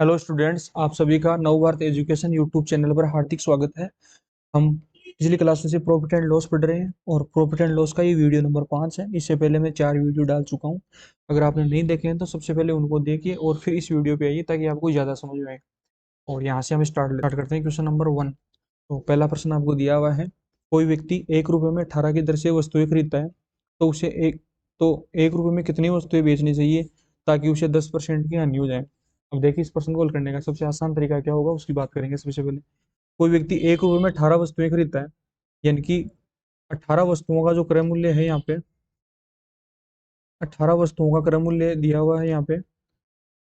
Hello students, आप सभी का नव भारत एजुकेशन यूट्यूब चैनल पर हार्दिक स्वागत है। हम पिछली क्लास में से प्रॉफिट एंड लॉस पढ़ रहे हैं और प्रॉफिट एंड लॉस का ये वीडियो नंबर 5 है। इससे पहले मैं 4 वीडियो डाल चुका हूं। अगर आपने नहीं देखे हैं तो सबसे पहले उनको देखिए और फिर इस वीडियो पे आइए ताकि आपको ज़्यादा समझ में आए। और यहाँ से हम स्टार्ट करते हैं क्वेश्चन नंबर 1। तो पहला प्रश्न आपको दिया हुआ है, कोई व्यक्ति 1 रुपये में 18 की दर से वस्तुएं खरीदता है तो उसे तो 1 रुपये में कितनी वस्तुएं बेचनी चाहिए ताकि उसे 10% की हानि हो जाए। अब देखिए, इस प्रश्न को हल करने का सबसे आसान तरीका क्या होगा उसकी बात करेंगे। सबसे पहले कोई व्यक्ति 1 रुपये में 18 वस्तुएं खरीदता है, यानी कि 18 वस्तुओं का जो क्रय मूल्य है यहाँ पे, 18 वस्तुओं का क्रय मूल्य दिया हुआ है यहाँ पे,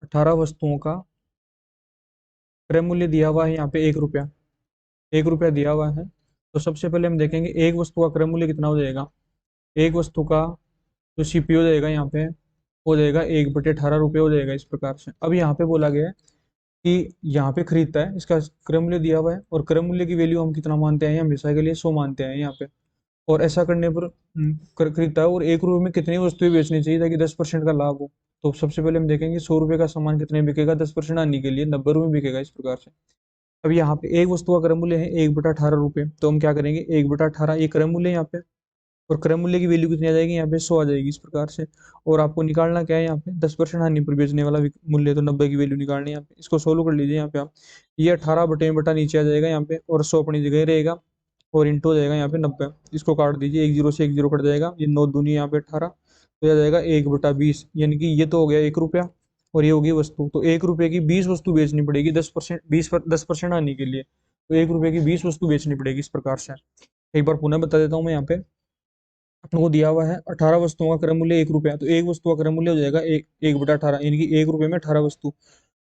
18 वस्तुओं का क्रय मूल्य दिया हुआ है यहाँ पे 1 रुपया, 1 रुपया दिया हुआ है। तो सबसे पहले हम देखेंगे एक वस्तु का क्रय मूल्य कितना हो जाएगा। एक वस्तु का जो सीपी हो जाएगा यहाँ पे हो जाएगा 1/18 रुपये हो जाएगा। इस प्रकार से अब यहाँ पे बोला गया है कि यहाँ पे खरीदता है, इसका क्रय मूल्य दिया हुआ है और क्रय मूल्य की वैल्यू हम कितना मानते हैं, हमेशा के लिए 100 मानते हैं यहाँ पे। और ऐसा करने पर खरीदता है और 1 रुपये में कितनी वस्तुएं बेचनी चाहिए ताकि 10% का लाभ हो। तो सबसे पहले हम देखेंगे 100 रुपये का सामान कितने बिकेगा, 10% आने के लिए 90 रुपये बिकेगा। इस प्रकार से अब यहाँ पे एक वस्तु का क्रय मूल्य है 1/18 रुपये, तो हम क्या करेंगे 1/18 ये क्रय मूल्य यहाँ पे, और क्रय मूल्य की वैल्यू कितनी आ जाएगी यहाँ पे 100 आ जाएगी। इस प्रकार से और आपको निकालना क्या है यहाँ पे 10% हानि पर बेचने वाला मूल्य, तो 90 की वैल्यू निकालनी है यहाँ पे। इसको सोल्व कर लीजिए यहाँ पे आप, ये 18 बटे बटा नीचे आ जाएगा यहाँ पे और 100 अपनी जगह रहेगा और इंटू हो जाएगा यहाँ पे 90। इसको काट दीजिए, एक जीरो से एक जीरो कट जाएगा, ये 9 दूनी यहाँ पे 18, तो यह जाएगा 1/20, यानी कि ये तो हो गया 1 रुपया और ये होगी वस्तु। तो 1 रुपये की 20 वस्तु बेचनी पड़ेगी 10%, 10% आने के लिए, तो 1 रुपये की 20 वस्तु बेचनी पड़ेगी। इस प्रकार से एक बार पुनः बता देता हूँ मैं यहाँ पे, अपने को दिया हुआ है 18 वस्तुओं का क्रय मूल्य 1 रुपया, तो एक वस्तु का क्रय मूल्य हो जाएगा 1/18, यानी कि 1 रुपये में 18 वस्तु।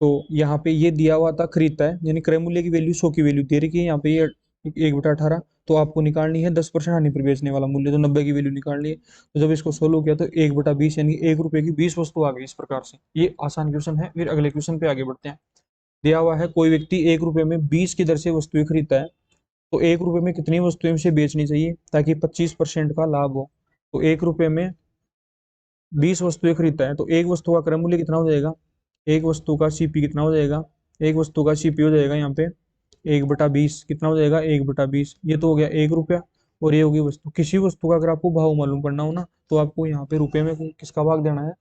तो यहाँ पे ये दिया हुआ था खरीदता है, यानी क्रय मूल्य की वैल्यू 100 की वैल्यू दे रखी है यहाँ पे, ये 1/18। तो आपको निकालनी है 10% हानि पर बेचने वाला मूल्य, तो 90 की वैल्यू निकालनी है। तो जब इसको सोल्व किया तो 1/20 यानी 1 रुपये की 20 वस्तु आ गई। इस प्रकार से ये आसान क्वेश्चन है। फिर अगले क्वेश्चन पे आगे बढ़ते हैं। दिया हुआ है कोई व्यक्ति 1 रुपये में 20 की दर से वस्तुएं खरीदता है तो 1 रुपये में कितनी वस्तुएं उसे बेचनी चाहिए ताकि 25% का लाभ हो। तो 1 रुपये में 20 वस्तुएं खरीदता है तो एक वस्तु का क्रय मूल्य कितना हो जाएगा, एक वस्तु का सीपी कितना हो जाएगा, एक वस्तु का सीपी हो जाएगा यहाँ पे 1/20, कितना हो जाएगा 1/20, ये तो हो गया 1 रुपया और ये होगी वस्तु। किसी वस्तु का अगर आपको भाव मालूम करना हो ना तो आपको यहाँ पे रुपए में किसका भाग देना है,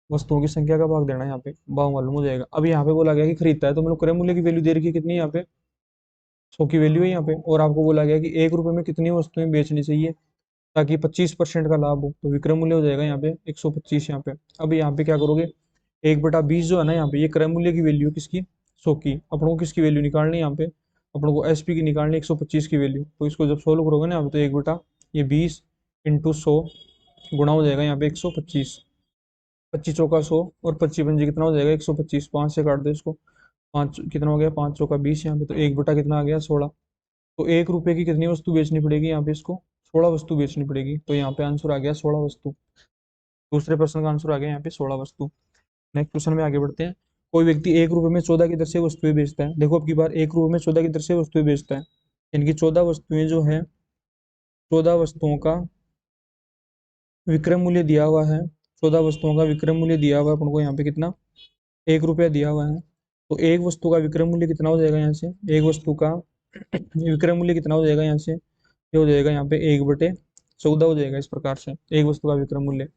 वस्तुओं की संख्या का भाग देना है, यहाँ पे भाव मालूम हो जाएगा। अब यहाँ पे बोला गया कि खरीदता है तो मतलब क्रय मूल्य की वैल्यू दे रखी है कितनी, यहाँ पे 100 की वैल्यू है यहाँ पे, और आपको बोला गया कि 1 रुपये में कितनी वस्तुएं बेचनी चाहिए ताकि 25% का लाभ हो। तो विक्रय मूल्य हो जाएगा यहाँ पे 125 यहाँ पे। अब यहाँ पे क्या करोगे, 1/20 जो है ना यहाँ पे, ये क्रय मूल्य की वैल्यू किसकी 100 की, अपनों को किसकी वैल्यू निकालनी है यहाँ पे, अपनों को एसपी की निकालनी है 125 की वैल्यू। तो इसको जब सोल्व करोगे ना यहाँ पे तो 1/20 इंटू 100 गुणा हो जाएगा यहाँ पे 125, 25 चौका 100 और 25 पंजे कितना हो जाएगा 125, 5 से काट दो इसको, 5 कितना हो गया 5 चौका 20 यहाँ पे, तो 1 बटा कितना आ गया 16। तो 1 रुपये की कितनी वस्तु बेचनी पड़ेगी यहाँ पे, इसको 16 वस्तु बेचनी पड़ेगी। तो यहाँ पे आंसर आ गया 16 वस्तु। दूसरे प्रश्न का आंसर आ गया यहाँ पे 16 वस्तु। नेक्स्ट क्वेश्चन में आगे बढ़ते हैं। कोई व्यक्ति 1 रुपये में 14 की दर से वस्तुएं बेचता है। देखो अब की बार 1 रुपये में 14 की दर से वस्तुएं बेचता है, इनकी 14 वस्तुएं जो है, 14 वस्तुओं का विक्रय मूल्य दिया हुआ है, 14 वस्तुओं का विक्रय मूल्य दिया हुआ है अपन को यहाँ पे कितना, 1 रुपया दिया हुआ है। तो एक वस्तु का विक्रय मूल्य कितना हो जाएगा यहाँ से, एक वस्तु का विक्रय मूल्य कितना हो जाएगा यहाँ से, ये हो जाएगा यहाँ पे 1/14 हो जाएगा। इस प्रकार से एक वस्तु का विक्रय मूल्य,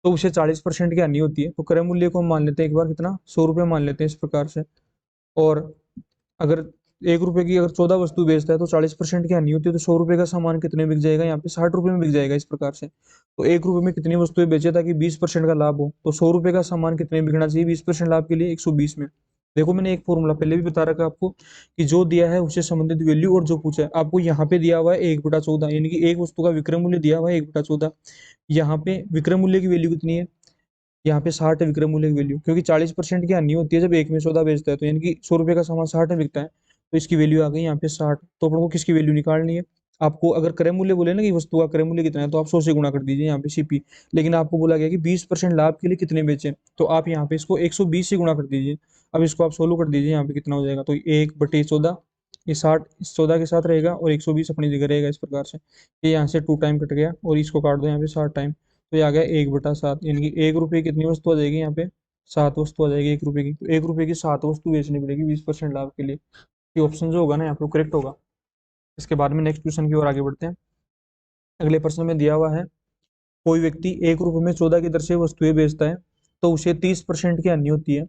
तो उसे 40% की हानि होती है। तो क्रय मूल्य को हम मान लेते हैं एक बार कितना 100 रुपये मान लेते हैं इस प्रकार से। और अगर 1 रुपये की अगर 14 वस्तु बेचता है तो 40% की हानि होती है, तो 100 रुपये का सामान कितने बिक जाएगा यहाँ पे 60 रुपये में बिक जाएगा। इस प्रकार से तो 1 रुपये में कितनी वस्तुएं बेचे ताकि 20% का लाभ हो, तो 100 रुपये का सामान कितने बिकना चाहिए 20% लाभ के लिए 120 में। देखो मैंने एक फॉर्मूला पहले भी बता रखा आपको कि जो दिया है उससे संबंधित वैल्यू और जो पूछा है आपको, यहाँ पे दिया हुआ है 1/14, यानी कि एक वस्तु का विक्रय मूल्य दिया हुआ है 1/14, यहाँ पे विक्रय मूल्य की वैल्यू कितनी है, यहाँ पे 60 है विक्रय मूल्य की वैल्यू, क्योंकि 40% की हानि होती है जब एक में 14 बेचता है, तो यानी कि 100 रुपये का सामान 60 में बिकता है, तो इसकी वैल्यू आ गई यहाँ पे 60। तो अपन को किसकी वैल्यू निकालनी है, आपको अगर क्रय मूल्य बोले ना कि वस्तु का क्रय मूल्य कितना है तो आप 100 से गुणा कर दीजिए यहाँ पे सीपी, लेकिन आपको बोला गया कि 20% लाभ के लिए कितने बेचे, तो आप यहाँ पे इसको 120 से गुणा कर दीजिए। अब इसको आप सोल्व कर दीजिए, यहाँ पे कितना हो जाएगा, तो 1/14 ये 60 इस 14 के साथ रहेगा और 120 अपनी जगह रहेगा। इस प्रकार से ये यहाँ से 2 टाइम कट गया और इसको काट दो यहाँ पे 60 टाइम, तो ये आ गया 1/7, यानी कि 1 रुपये कितनी वस्तु आ जाएगी यहाँ पे 7 वस्तु आ जाएगी 1 रुपए की, तो 1 रुपए की 7 वस्तु बेचनी पड़ेगी 20% लाभ के लिए। ये ऑप्शन जो होगा ना यहाँ पे करेक्ट होगा। इसके बाद में नेक्स्ट क्वेश्चन की ओर आगे बढ़ते हैं। अगले प्रश्न में दिया हुआ है, कोई व्यक्ति 1 रुपए में 14 की दर से वस्तुएं बेचता है तो उसे 30% की हानि होती है,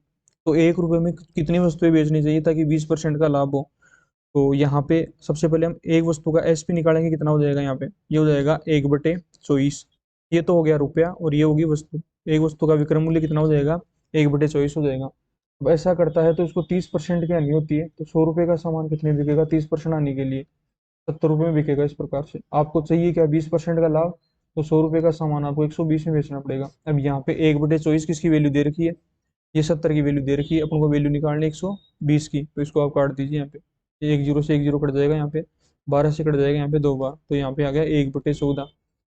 तो 1 रुपए में कितनी वस्तुएं बेचनी चाहिए ताकि 20% का लाभ हो। तो यहाँ पे सबसे पहले हम एक वस्तु का एसपी निकालेंगे, कितना हो जाएगा यहाँ पे, ये हो जाएगा 1/24। ये तो हो गया रुपया और ये होगी वस्तु। एक वस्तु का विक्रय मूल्य कितना हो जाएगा, 1/24 हो जाएगा। अब ऐसा करता है तो इसको 30% की हानि होती है, तो 100 रुपए का सामान कितने बिकेगा 30% हानि के लिए, 70 रुपए में बिकेगा। इस प्रकार से आपको चाहिए क्या 20% का लाभ, तो 100 रुपए का सामान आपको 120 में बेचना पड़ेगा। अब यहाँ पे 1/24 किसकी वैल्यू दे रखी है, ये 70 की वैल्यू दे रखी है, अपन को वैल्यू निकालनी है 120 की, तो इसको आप काट दीजिए यहाँ पे, एक जीरो से एक जीरो कट जाएगा, यहाँ पे 12 से कट जाएगा यहाँ पे 2 बार, तो यहाँ पे आ गया 1/14।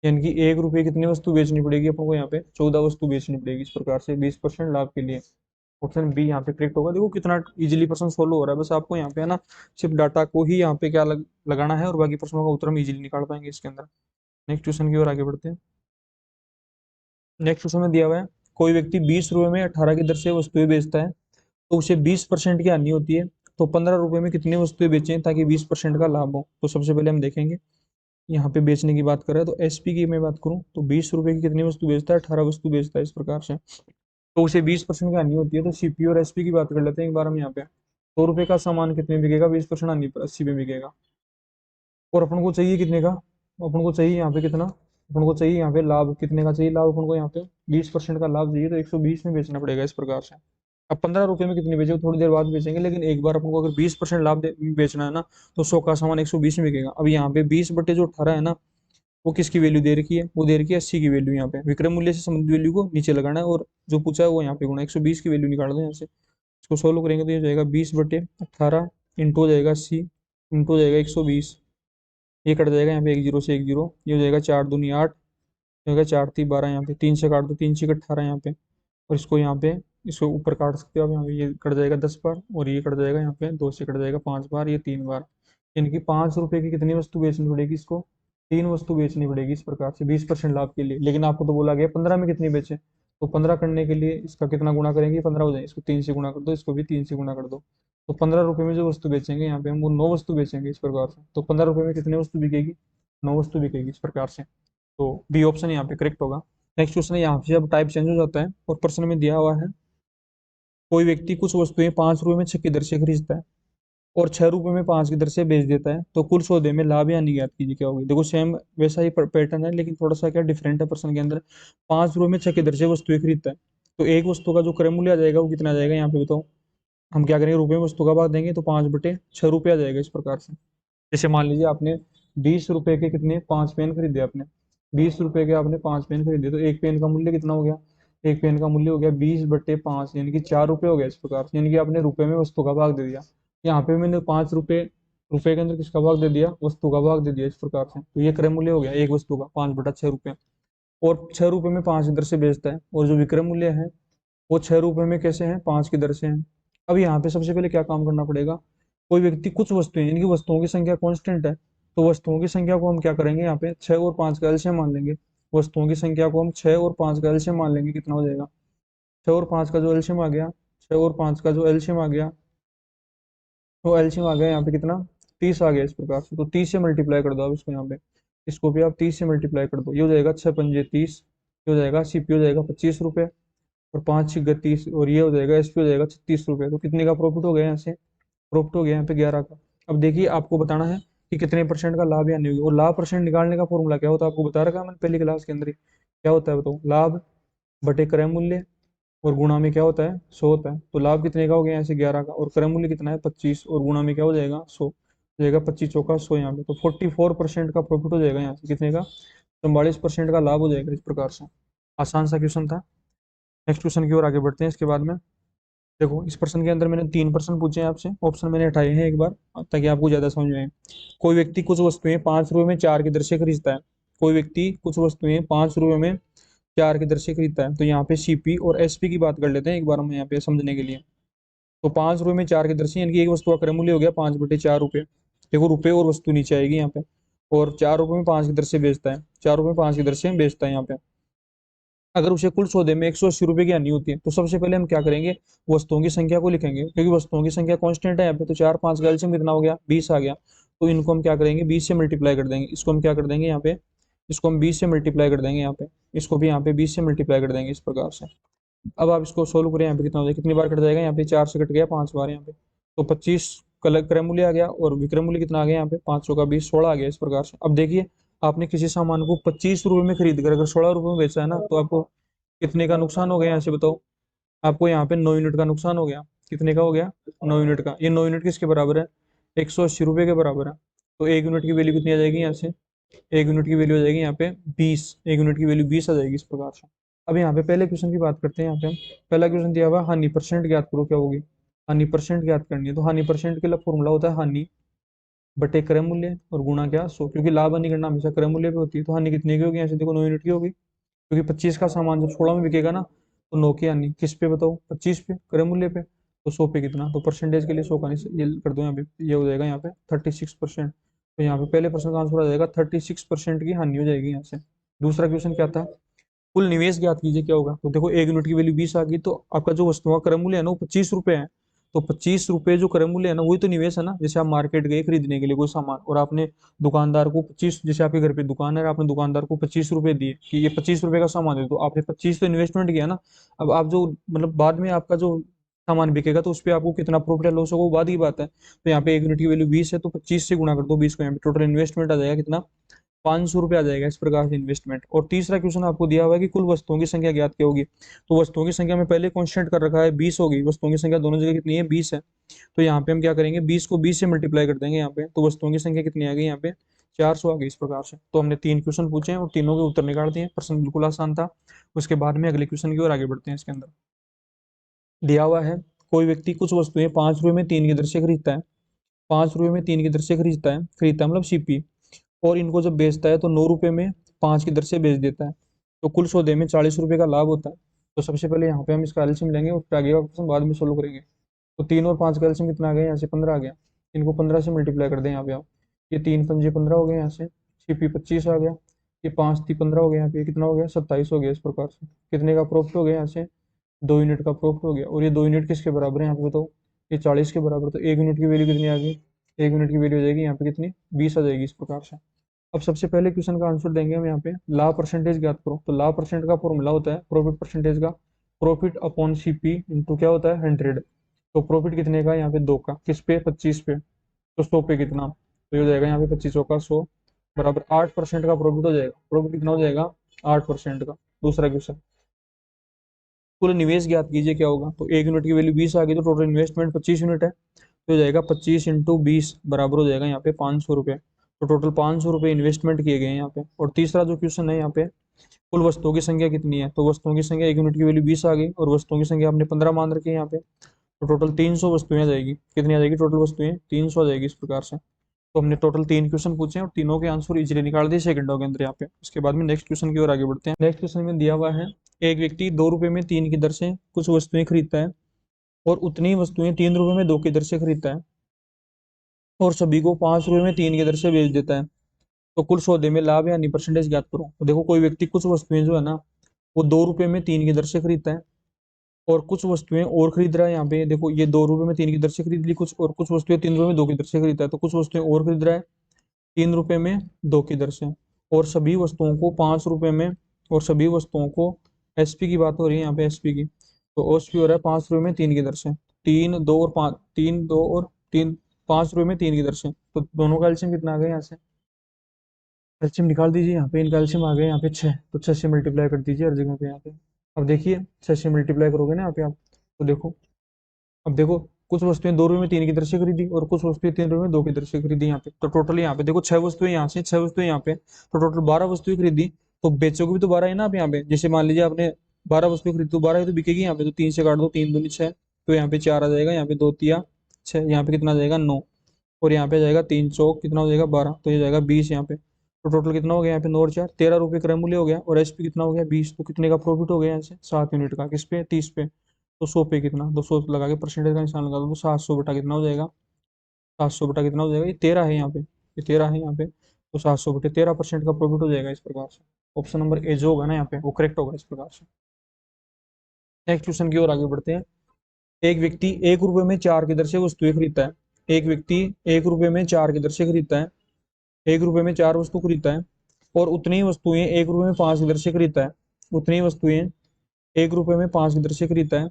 यानी कि 1 रुपए कितनी वस्तु बेचनी पड़ेगी अपन को, यहाँ पे 14 वस्तु बेचनी पड़ेगी। इस प्रकार से 20% लाभ के लिए ऑप्शन बी यहाँ पे करेक्ट होगा। देखो कितना इजीली प्रश्न सोल्व हो रहा है, बस आपको यहाँ पे है ना सिर्फ डाटा को ही यहाँ पे क्या लगाना है और बाकी प्रश्नों का उत्तर हम इजीली निकाल पाएंगे इसके अंदर। नेक्स्ट क्वेश्चन की ओर आगे बढ़ते हैं। नेक्स्ट क्वेश्चन में दिया हुआ है, कोई व्यक्ति 20 रुपए में 18 की दर से वस्तुएं बेचता है तो उसे 20% की हानि होती है, तो 15 रुपए में कितनी वस्तुएं बेचें ताकि 20% का लाभ हो। तो सबसे पहले हम देखेंगे, यहाँ पे बेचने की बात करें तो एसपी की मैं बात करूँ तो 20 रुपए की कितनी वस्तु बेचता है, 18 वस्तु बेचता है। इस प्रकार से तो उसे 20% की हानि होती है, तो सीपी और एसपी की बात कर लेते हैं एक बार हम यहाँ पे। 100 रुपए का सामान कितने बिकेगा, 20% हानि पर 80 में बिकेगा। और अपन को चाहिए कितने का, अपन को चाहिए यहाँ पे कितना, अपन को चाहिए यहाँ पे लाभ कितने का चाहिए, लाभ अपन को यहाँ पे 20% का लाभ चाहिए, तो 120 में बेचना पड़ेगा। इस प्रकार से अब 15 रुपए में कितनी बेचे थोड़ी देर बाद बेचेंगे, लेकिन एक बार अपन को अगर 20% लाभ बेचना है ना, तो 100 का सामान 120 में बिकेगा। अब यहाँ पे 20/18 है ना, वो किसकी वैल्यू दे रखी है, वो दे रखी है 80 की वैल्यू। यहाँ पे विक्रय मूल्य से संबंधित वैल्यू को नीचे लगाना है और जो पूछा है वो यहाँ पे गुणा, 120 की वैल्यू निकाल दो यहाँ से। इसको सोल्व करेंगे तो ये हो जाएगा 20/18 इंटू हो जाएगा 80 इंटू हो जाएगा 120, ये कट जाएगा यहाँ पे एक जीरो से एक जीरो, ये हो जाएगा 4 दूनी 8, ये हो गया 4 3 12, यहाँ पे 3 से काट दो, 3 6 18 यहाँ पे, और इसको यहाँ पे इसको ऊपर काट सकते हो आप, यहाँ पे ये कट जाएगा 10 बार और ये कट जाएगा यहाँ पे 2 से कट जाएगा 5 बार, ये 3 बार। यानी कि 5 रुपए की कितनी वस्तु बेचनी पड़ेगी, इसको 3 वस्तु बेचनी पड़ेगी इस प्रकार से 20% लाभ के लिए। लेकिन आपको तो बोला गया 15 में कितनी बेचे, तो 15 करने के लिए इसका कितना गुणा करेंगे, 15 हो जाए, इसको 3 से गुणा कर दो, इसको भी 3 से गुणा कर दो। तो 15 रुपए में जो वस्तु बेचेंगे यहाँ पे हम वो 9 वस्तु बेचेंगे इस प्रकार से। तो 15 रुपए में कितनी वस्तु बिकेगी, 9 वस्तु बिकेगी इस प्रकार से। तो बी ऑप्शन यहाँ पे करेक्ट होगा। नेक्स्ट क्वेश्चन है, यहाँ पे अब टाइप चेंज हो जाता है और प्रश्न में दिया हुआ है, कोई व्यक्ति कुछ वस्तुएं 5 रुपए में 6 की दर से खरीदता है और 6 रुपए में 5 की दर से बेच देता है, तो कुल सौदे में लाभ या हानि ज्ञात कीजिए, क्या होगी। देखो सेम वैसा ही पैटर्न है, लेकिन थोड़ा सा क्या डिफरेंट है प्रश्न के अंदर। 5 रुपए में 6 की दर से वस्तुएं खरीदता है, तो एक वस्तु का जो क्रय मूल्य आ जाएगा वो कितना आ जाएगा, यहाँ पे बताओ। हम क्या करेंगे, रुपए में वस्तु का भाग देंगे तो 5/6 रुपये आ जाएगा इस प्रकार से। जैसे मान लीजिए आपने 20 रुपए के कितने 5 पेन खरीदे आपने, 20 रुपए के आपने 5 पेन खरीदे, तो एक पेन का मूल्य कितना हो गया, एक पेन का मूल्य हो गया 20/5, यानी कि 4 रुपए हो गया इस प्रकार से। यानी कि आपने रुपए में वस्तु का भाग दे दिया, यहाँ पे मैंने 5 रुपए, रुपए के अंदर किसका भाग दे दिया, वस्तु का भाग दे दिया इस प्रकार से। तो ये क्रय मूल्य हो गया एक वस्तु का 5/6 रुपये, और 6 रुपए में 5 की दर से बेचता है, और जो विक्रय मूल्य है वो 6 रुपए में कैसे हैं, 5 की दर से हैं। अब यहाँ पे सबसे पहले क्या काम करना पड़ेगा, कोई व्यक्ति कुछ वस्तुएं, यानी कि वस्तुओं की संख्या कांस्टेंट है, तो वस्तुओं की संख्या को हम क्या करेंगे, यहाँ पे 6 और 5 का एलसीएम मान लेंगे। वस्तुओं की संख्या को हम 6 और 5 का एलसीएम मान लेंगे, कितना हो जाएगा, 6 और 5 का जो एलसीएम आ गया, 6 और 5 का जो एलसीएम आ गया, तो एलसीएम आ गया यहाँ पे कितना, 30 आ गया इस प्रकार से। तो 30 से मल्टीप्लाई कर दो अब इसको, यहाँ पे इसको भी आप 30 से मल्टीप्लाई कर दो, ये हो जाएगा 6 5 30, ये हो जाएगा सीपी हो जाएगा 25 रुपये, और 5 6 30, और ये हो जाएगा एसपी हो जाएगा 36 रुपये। तो कितने का प्रॉफिट हो गया यहाँ से, प्रॉफिट हो गया यहाँ पे 11 का। अब देखिए आपको बताना है कि कितने परसेंट का लाभ या नहीं होगी, और लाभ परसेंट निकालने का फॉर्मूला क्या होता है आपको बता रखा है मैंने पहली क्लास के अंदर ही। क्या होता है बताओ, लाभ बटे क्रय मूल्य, और गुणा में क्या होता है 100 होता है। तो लाभ कितने का हो गया यहाँ से 11 का, और क्रय मूल्य कितना है 25, और गुणा में क्या हो जाएगा 100 हो जाएगा, 25 चौका 100 यहाँ पे। तो 44% का प्रॉफिट हो जाएगा यहाँ से, कितने का, 44% का लाभ हो जाएगा इस प्रकार से। आसान सा क्वेश्चन था। नेक्स्ट क्वेश्चन की ओर आगे बढ़ते हैं इसके बाद में। देखो इस प्रश्न के अंदर मैंने 3 प्रश्न पूछे हैं आपसे, ऑप्शन मैंने हटाए हैं एक बार ताकि आपको ज्यादा समझ में आए। कोई व्यक्ति कुछ वस्तुएं 5 रुपए में 4 की दर से खरीदता है, कोई व्यक्ति कुछ वस्तुएं 5 रुपए में 4 की दर से खरीदता है, तो यहाँ पे सीपी और एसपी की बात कर लेते हैं एक बार हम यहाँ पे समझने के लिए। तो 5 रुपए में 4 की दर से, यानी कि एक वस्तु का क्रय मूल्य हो गया 5/4 रुपये। देखो रुपए और वस्तु नीचे आएगी यहाँ पे, और 4 रुपए में 5 की दर से बेचता है, 4 रुपए में 5 की दर से बेचता है यहाँ पे। अगर उसे कुल सौदे में 180 रुपए की हानि होती है तो सबसे पहले हम क्या करेंगे, वस्तुओं की संख्या को लिखेंगे, क्योंकि वस्तुओं की संख्या कांस्टेंट है यहाँ पे। तो 4 5 का एलसीएम कितना हो गया, 20 आ गया। तो इनको हम क्या करेंगे, 20 से मल्टीप्लाई कर देंगे। इसको हम क्या कर देंगे यहाँ पे, इसको हम 20 से मल्टीप्लाई कर देंगे यहाँ पे, इसको भी यहाँ पे 20 से मल्टीप्लाई कर देंगे इस प्रकार से। अब आप इसको सोल्व करें, यहाँ पे कितना हो जाएगा, कितनी बार कट जाएगा, यहाँ पे 4 से कट गया 5 बार यहाँ पे। तो 25 क्रय मूल्य आ गया, और विक्रय मूल्य कितना आ गया यहाँ पे, 500 का 20 16 आ गया इस प्रकार से। अब देखिए, आपने किसी सामान को 25 रुपए में खरीद कर अगर 16 रुपए में बेचा है ना, तो आपको कितने का नुकसान हो गया यहाँ से बताओ। आपको यहाँ पे 9 यूनिट का नुकसान हो गया। कितने का हो गया, 9 यूनिट का। ये 9 यूनिट किसके बराबर है, 180 रुपए के बराबर है। तो एक यूनिट की वैल्यू कितनी आ जाएगी यहाँ से, एक यूनिट की वैल्यू आ जाएगी यहाँ पे 20, एक यूनिट की वैल्यू 20 आ जाएगी इस प्रकार से। अब यहाँ पे पहले क्वेश्चन की बात करते हैं। यहाँ पे हम पहला क्वेश्चन दिया हुआ है, हानि परसेंट ज्ञात करो, क्या होगी, हानि परसेंट ज्ञात करनी है। तो हानि परसेंट के लिए फॉर्मूला होता है हानि बटे क्रय मूल्य और गुणा क्या 100, क्योंकि लाभ हानि गणना हमेशा क्रय मूल्य पे होती है। तो हानि कितने की होगी, यहाँ से देखो 9 यूनिट की होगी, क्योंकि 25 का सामान जब 16 में बिकेगा ना, तो 9 की हानि किस पे बताओ, 25 पे, क्रय मूल्य पे। तो 100 पे कितना, तो परसेंटेज के लिए 100 का ये कर दो यहाँ पे, ये हो जाएगा यहाँ पे 36%। तो यहाँ पे पहले प्रश्न का आंसर आ जाएगा 36% की हानि हो जाएगी यहाँ से। दूसरा क्वेश्चन क्या था, कुल निवेश ज्ञात कीजिए, क्या होगा। तो देखो, एक यूनिट की वैल्यू 20 आ गई, तो आपका जो वस्तुओं का क्रय मूल्य है ना वो 25 रुपए है। तो 25 रुपए जो क्रय मूल्य है ना, वही तो निवेश है ना। जैसे आप मार्केट गए खरीदने के लिए कोई सामान, और आपने दुकानदार को 25, जैसे आपके घर पे दुकान है, आपने दुकानदार को 25 रुपए दिए कि ये 25 रुपए का सामान है, तो आपने 25 तो इन्वेस्टमेंट किया ना। अब आप जो मतलब बाद में आपका जो सामान बिकेगा, तो उस पर आपको कितना प्रॉफिट या लॉस होगा वो बाद की बात है। तो यहाँ पे एक यूनिट की वैल्यू 20 है, तो 25 से गुणा कर दो 20 को, यहाँ पे टोटल इन्वेस्टमेंट आ जाएगा कितना, 500 रुपये आ जाएगा इस प्रकार से इन्वेस्टमेंट। और तीसरा क्वेश्चन आपको दिया हुआ है कि कुल वस्तुओं की संख्या ज्ञात क्या होगी। तो वस्तुओं की संख्या में पहले कांस्टेंट कर रखा है 20 होगी, वस्तुओं की संख्या दोनों जगह कितनी है, 20 है। तो यहाँ पे हम क्या करेंगे, 20 को 20 से मल्टीप्लाई कर देंगे यहाँ पे, तो वस्तुओं की संख्या कितनी आ गई यहाँ पे, 400 आ गई इस प्रकार से। तो हमने 3 क्वेश्चन पूछे हैं और तीनों के उत्तर निकाल दिए। प्रश्न बिल्कुल आसान था। उसके बाद में अगले क्वेश्चन की ओर आगे बढ़ते हैं। इसके अंदर दिया हुआ है, कोई व्यक्ति कुछ वस्तुएं 5 रुपए में 3 की दर से खरीदता है, 5 रुपए में 3 की दर से खरीदता है मतलब सीपी, और इनको जब बेचता है तो 9 रुपए में 5 की दर से बेच देता है। तो कुल सौदे में 40 रुपए का लाभ होता है। तो सबसे पहले यहाँ पे हम इसका एलसीएम लेंगे और फिर आगे का क्वेश्चन बाद में सोल्व करेंगे। तो 3 और 5 का एलसीएम कितना आ गया, यहाँ से 15 आ गया। इनको 15 से मल्टीप्लाई कर दें यहाँ पे आप, ये 3 पंजे 15 हो गए, यहाँ से सीपी 25 आ गया, ये 5 ती 15 हो गया, यहाँ पे कितना हो गया 27 हो गया इस प्रकार से। कितने का प्रॉफिट हो गया यहाँ से, 2 यूनिट का प्रॉफिट हो गया। और ये 2 यूनिट किसके बराबर है यहाँ पे बताओ, ये 40 के बराबर। तो एक यूनिट की वैल्यू कितनी आ गई, एक यूनिट की वैल्यू हो जाएगी यहाँ पे कितनी, 20 आ जाएगी इस प्रकार से। अब सबसे पहले क्वेश्चन का आंसर देंगे हम यहाँ पे, लाभ परसेंटेज ज्ञात करो। तो लाभ परसेंट का फॉर्मूला होता है प्रॉफिट परसेंटेज का, प्रॉफिट अपॉन सीपी इंटू क्या होता है 100। तो प्रॉफिट कितने का यहाँ पे 2 का, किस पे 25 पे, तो 100 पे कितना, तो ये हो जाएगा यहाँ पे 25 का 100 बराबर 8% का प्रॉफिट हो जाएगा। प्रॉफिट कितना हो जाएगा, 8% का। दूसरा क्वेश्चन, कुल निवेश ज्ञात कीजिए, क्या होगा। तो एक यूनिट की वैल्यू 20 आ गई, तो टोटल इन्वेस्टमेंट 25 यूनिट है, तो हो जाएगा 25 इंटू 20 बराबर हो जाएगा यहाँ पे 500 रुपये। तो टोटल 500 रुपये इन्वेस्टमेंट किए गए हैं यहाँ पे। और तीसरा जो क्वेश्चन है यहाँ पे, कुल वस्तुओं की संख्या कितनी है। तो वस्तुओं की संख्या, एक यूनिट की वैल्यू 20 आ गई और वस्तुओं की संख्या आपने 15 मान रखी है यहाँ पे। तो टोटल 300 वस्तुएं आ जाएगी। कितनी आ जाएगी टोटल वस्तुएं, 300 आ जाएगी इस प्रकार से। तो हमने टोटल 3 क्वेश्चन पूछे हैं और तीनों के आंसर इजीली निकाल दिए सेकंडों के अंदर यहाँ पे। उसके बाद में नेक्स्ट क्वेश्चन की ओर आगे बढ़ते हैं। नेक्स्ट क्वेश्चन में दिया हुआ है, एक व्यक्ति 2 रुपए में 3 की दर से कुछ वस्तुएं खरीदता है और उतनी ही वस्तुएं 3 रुपए में 2 की दर से खरीदता है, और सभी को 5 रुपए में 3 की दर से बेच देता है। तो कुल सौदे में लाभ यानी परसेंटेज ज्ञात करो। तो देखो, कोई व्यक्ति कुछ वस्तुएं जो है ना, वो 2 रुपए में 3 की दर से खरीदता है, और कुछ वस्तुएं और खरीद रहा है। यहाँ पे देखो, ये 2 रुपए में 3 की दर से खरीद ली कुछ, और कुछ वस्तुएं 3 रुपए में 2 की दर से खरीदता है। तो कुछ वस्तुएं और खरीद रहा है 3 रुपए में 2 की दर से, और सभी वस्तुओं को 5 रुपए में, और सभी वस्तुओं को, एसपी की बात हो रही है यहाँ पे, एसपी की। तो एसपी हो रहा है 5 रुपए में 3 की दर से, 3 2 और 5, 3 2 और 3, 5 रुपए में 3 की दर से। तो दोनों का एलसीएम कितना आ गया यहाँ से, एलसीएम निकाल दीजिए। यहाँ पे इनका एलसीएम आ गया यहाँ पे 6, तो 6 से मल्टीप्लाई कर दीजिए हर जगह पे यहाँ पे। अब देखिए, 6 से मल्टीप्लाई करोगे ना यहाँ पे आप, तो देखो, अब देखो, कुछ वस्तुएं 2 रुपए में 3 की दर से खरीदी और कुछ वस्तुएं 3 रुपए में 2 की दर से खरीदी यहाँ पे। तो टोटल यहाँ पे देखो 6 वस्तुएं यहाँ से, 6 वस्तुएं यहाँ पे, तो टोटल 12 वस्तुएं खरीदी। तो बेचोगे भी तो 12 है ना आप यहाँ पे। जैसे मान लीजिए आपने 12 वस्तुएं खरीदी, तो 12 ही तो बिकेगी यहाँ पे। तो 3 से काट दो, 3 दूनी 6, तो यहाँ पे 4 आ जाएगा, यहाँ पे 2 तिया 6, यहाँ पे कितना आ जाएगा 9, और यहाँ पे आ जाएगा 3 चौक कितना हो जाएगा 12, तो ये जाएगा 20 यहाँ पे। तो टोटल कितना हो गया यहाँ पे 9 और 4 13 रुपये क्रय मूल्य हो गया, और एसपी कितना हो गया 20। तो कितने का प्रॉफिट हो गया यहाँ से, 7 यूनिट का, किस पे 30 पे। तो 100 पे कितना, 200 लगा के परसेंटेज का निशान लगा दो, तो 700 बटा कितना हो जाएगा, 700 बटा कितना हो जाएगा, ये 13 है यहाँ पे, ये 13 है यहाँ पे। तो 700 बटे 13% का प्रॉफिट हो जाएगा इस प्रकार से। ऑप्शन नंबर ए जो होगा ना यहाँ पे वो करेक्ट होगा इस प्रकार से। नेक्स्ट क्वेश्चन की ओर आगे बढ़ते हैं। एक व्यक्ति 1 रुपए में 4 की दर से वस्तुएं खरीदता है। एक व्यक्ति 1 रुपए में 4 की दर से खरीदता है, 1 रुपए में 4 वस्तु खरीदता है और उतनी ही वस्तुएं 1 रुपए में 5 की दर से खरीदता है। उतनी ही वस्तुएं 1 रुपए में 5 की दर से खरीदता है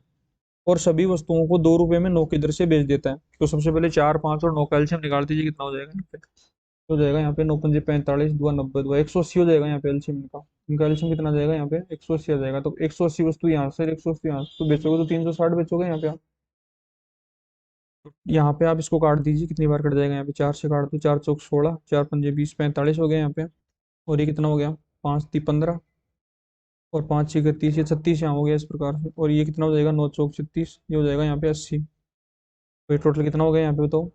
और सभी वस्तुओं को 2 रुपए में 9 की दर से बेच देता है। तो सबसे पहले 4, 5 और 9 का एलसीएम निकाल दीजिए, कितना हो जाएगा यहाँ पे। हो जाएगा यहाँ पे 9 पंजे 45, 2 90, 2 180 हो जाएगा यहाँ पे एलसीएम इनका। इनका एलसीएम कितना आ जाएगा यहाँ पे 180 आ जाएगा। तो 180 वस्तु यहाँ से 180 यहाँ से तो बेचोगे तो 360 बेचोगे यहाँ पे आप। तो यहाँ पे आप इसको काट दीजिए, कितनी बार कट जाएगा यहाँ पे, 4 से काट दो, 4 चौक 16, 4 पंजे 20, 45 हो गया यहाँ पे। और ये कितना हो गया, 5 × 15 और 5 × 6 = 30, ये 36 यहाँ हो गया इस प्रकार से। और ये कितना हो जाएगा, 9 चौक 36, ये हो जाएगा यहाँ पे 80। तो ये टोटल कितना हो गया यहाँ पे बताओ,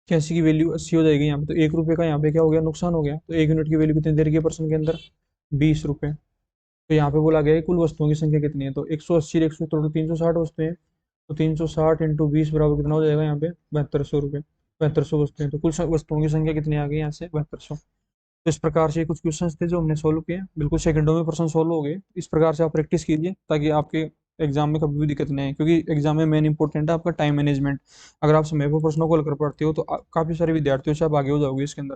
81 की वैल्यू 80 हो जाएगी यहाँ पे। तो 1 रुपए का यहाँ पे क्या हो गया, नुकसान हो गया। तो 1 यूनिट की वैल्यू कितनी देर की पर्सन के अंदर, 20 रुपए। तो यहाँ पे बोला गया है कुल वस्तुओं की संख्या कितनी है, तो 180 100 टोटल 360 वस्तुएं। तो 360 × 20 बराबर कितना हो जाएगा यहाँ पे, 7200 रुपये। 7200 वस्तुएं, तो कुल वस्तुओं की संख्या कितनी आ गई यहाँ से, 7200। तो इस प्रकार से कुछ क्वेश्चंस थे जो हमने सोल्व किए, बिल्कुल सेकंडों में प्रश्न सोल्व हो गए। इस प्रकार से आप प्रैक्टिस कीजिए ताकि आपके एग्जाम में कभी भी दिक्कत नहीं आए, क्योंकि एग्जाम में मेन इंपॉर्टेंट है आपका टाइम मैनेजमेंट। अगर आप समय पर प्रश्नों को हल कर पाते हो तो काफी सारे विद्यार्थियों से आप आगे हो जाओगे इसके अंदर।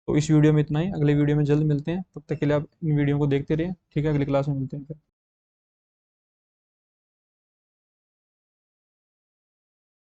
तो इस वीडियो में इतना ही, अगले वीडियो में जल्द मिलते हैं, तब तक के लिए आप इन वीडियो को देखते रहिए। ठीक है, अगली क्लास में मिलते हैं फिर।